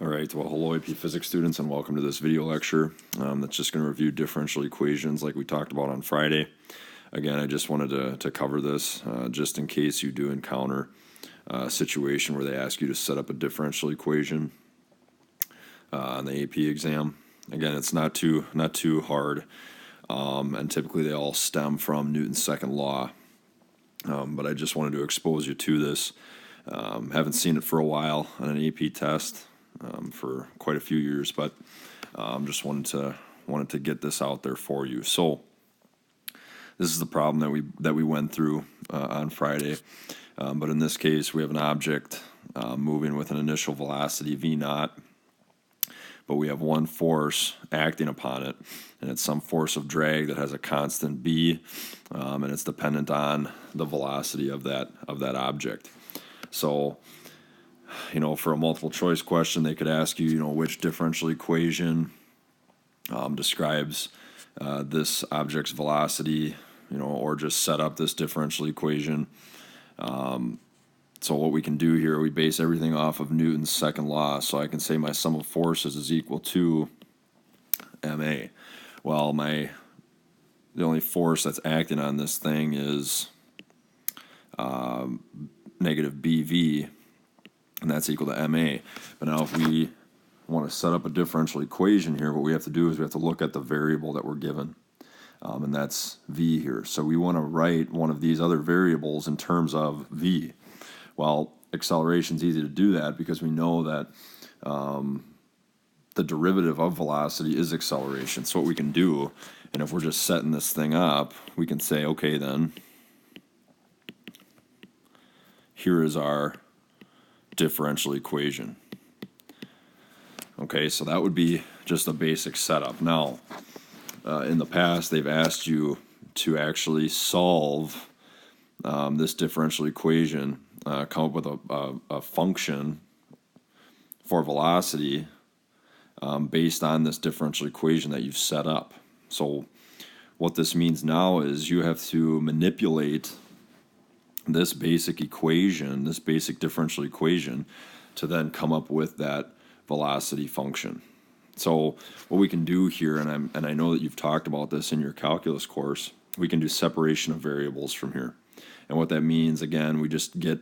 All right, well, hello AP Physics students, and welcome to this video lecture that's just going to review differential equations like we talked about on Friday. Again, I just wanted to cover this just in case you do encounter a situation where they ask you to set up a differential equation on the AP exam. Again, it's not too hard, and typically they all stem from Newton's second law. But I just wanted to expose you to this. Haven't seen it for a while on an AP test. For quite a few years, but just wanted to get this out there for you. So this is the problem that we went through on Friday, but in this case we have an object moving with an initial velocity v naught, but we have one force acting upon it, and it's some force of drag that has a constant b, and it's dependent on the velocity of that object. So, for a multiple choice question, they could ask you, which differential equation describes this object's velocity, or just set up this differential equation. So what we can do here, we base everything off of Newton's second law. So I can say my sum of forces is equal to ma. Well, the only force that's acting on this thing is negative bv, and that's equal to ma. But now if we want to set up a differential equation here, what we have to do is we have to look at the variable that we're given, and that's v here. So we want to write one of these other variables in terms of v. Well, acceleration is easy to do that because we know that the derivative of velocity is acceleration. So what we can do, and if we're just setting this thing up, we can say, okay, then here is our differential equation. Okay, so that would be just a basic setup. Now, in the past, they've asked you to actually solve this differential equation, come up with a function for velocity based on this differential equation that you've set up. So what this means now is you have to manipulate this basic equation, this basic differential equation, to then come up with that velocity function. So what we can do here, and I know that you've talked about this in your calculus course, we can do separation of variables from here. And what that means, again, we just get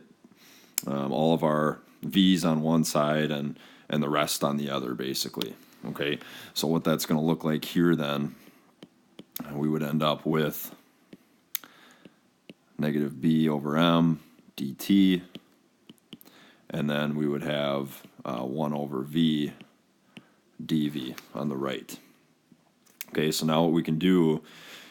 all of our v's on one side and the rest on the other, basically. Okay, so what that's going to look like here then, we would end up with negative b over m dt, and then we would have 1 over v dv on the right. Okay, so now what we can do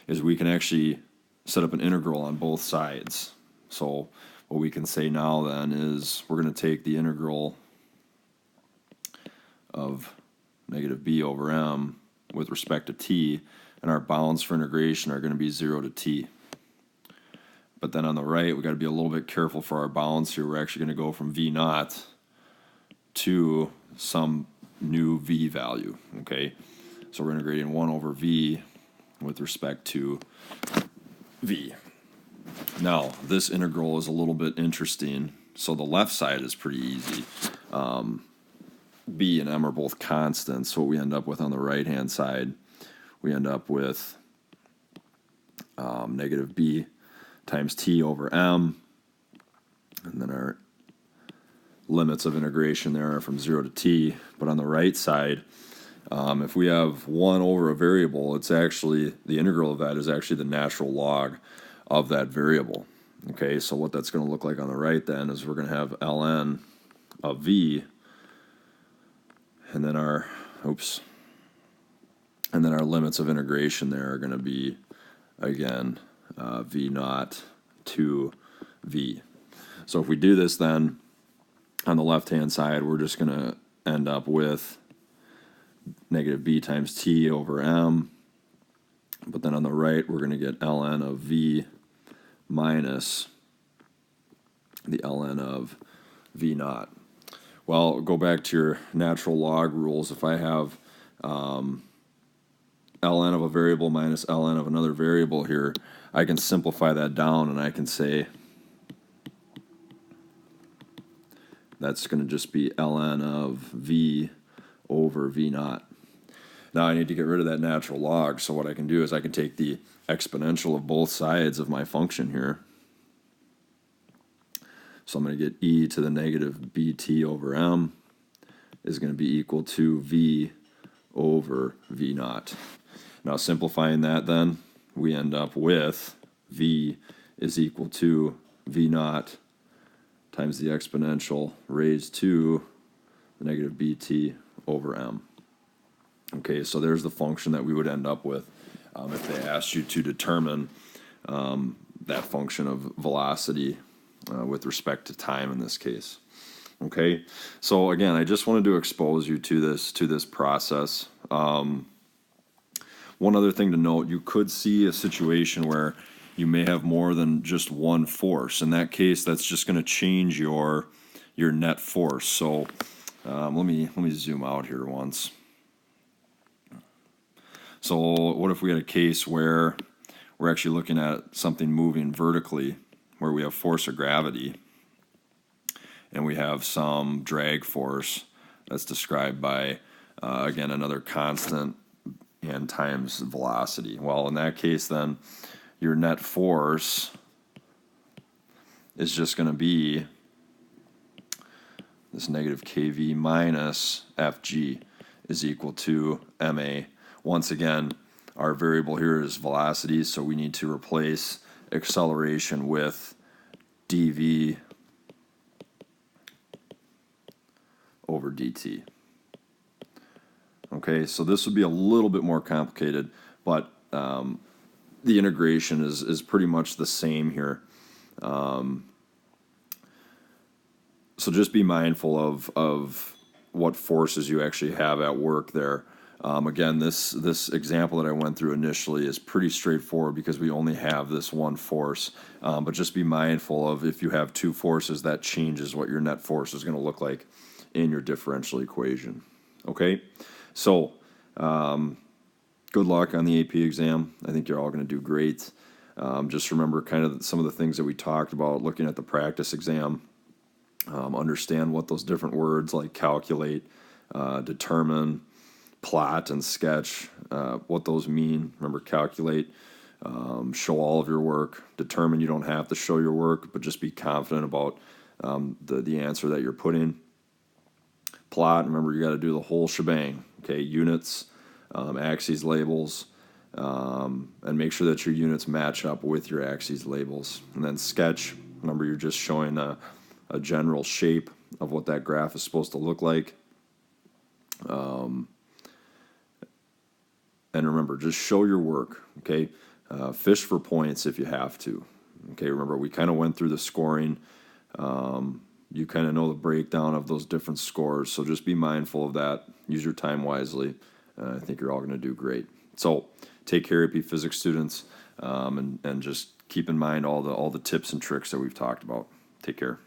is we can actually set up an integral on both sides. So what we can say now then is we're going to take the integral of negative b over m with respect to t, and our bounds for integration are going to be 0 to t. But then on the right, we've got to be a little bit careful for our bounds here. We're actually going to go from v naught to some new v value, okay? So we're integrating 1 over v with respect to v. Now, this integral is a little bit interesting. So the left side is pretty easy. B and m are both constants. So what we end up with on the right-hand side, we end up with negative b times t over m, and then our limits of integration there are from 0 to t. But on the right side, if we have 1 over a variable, it's actually, the integral of that is actually the natural log of that variable. Okay, so what that's going to look like on the right then is we're going to have ln of v, and then our limits of integration there are going to be, again, v naught to v. So if we do this then, on the left-hand side, we're just going to end up with negative b times t over m, but then on the right, we're going to get ln of v minus the ln of v naught. Well, go back to your natural log rules. If I have ln of a variable minus ln of another variable here, I can simplify that down, and I can say that's going to just be ln of v over v naught. Now I need to get rid of that natural log, so what I can do is I can take the exponential of both sides of my function here. So I'm going to get e to the negative bt over m is going to be equal to v over v naught. Now simplifying that, then we end up with v is equal to v naught times the exponential raised to the negative bt over m. Okay, so there's the function that we would end up with if they asked you to determine that function of velocity with respect to time in this case. Okay, so again, I just wanted to expose you to this process. One other thing to note, you could see a situation where you may have more than just one force. In that case, that's just going to change your net force. So let me zoom out here once. So what if we had a case where we're actually looking at something moving vertically, where we have force of gravity, and we have some drag force that's described by, again, another constant and times velocity. Well, in that case, then, your net force is just going to be this negative kv minus fg is equal to ma. Once again, our variable here is velocity, so we need to replace acceleration with dv over dt. Okay, so this would be a little bit more complicated, but the integration is pretty much the same here. So just be mindful of what forces you actually have at work there. Again, this example that I went through initially is pretty straightforward because we only have this one force. But just be mindful of, if you have two forces, that changes what your net force is going to look like in your differential equation. Okay, so good luck on the AP exam. I think you're all going to do great. Just remember kind of some of the things that we talked about looking at the practice exam. Understand what those different words like calculate, determine, plot, and sketch, what those mean. Remember, calculate, show all of your work. Determine, you don't have to show your work, but just be confident about the answer that you're putting. Plot, remember, you got to do the whole shebang. Okay, units, axes, labels, and make sure that your units match up with your axes labels. And then sketch, remember, you're just showing a general shape of what that graph is supposed to look like. And remember, just show your work, okay? Fish for points if you have to. Okay, remember, we kind of went through the scoring. You kind of know the breakdown of those different scores, so just be mindful of that. Use your time wisely. I think you're all going to do great. So take care, AP Physics students, and just keep in mind all the tips and tricks that we've talked about. Take care.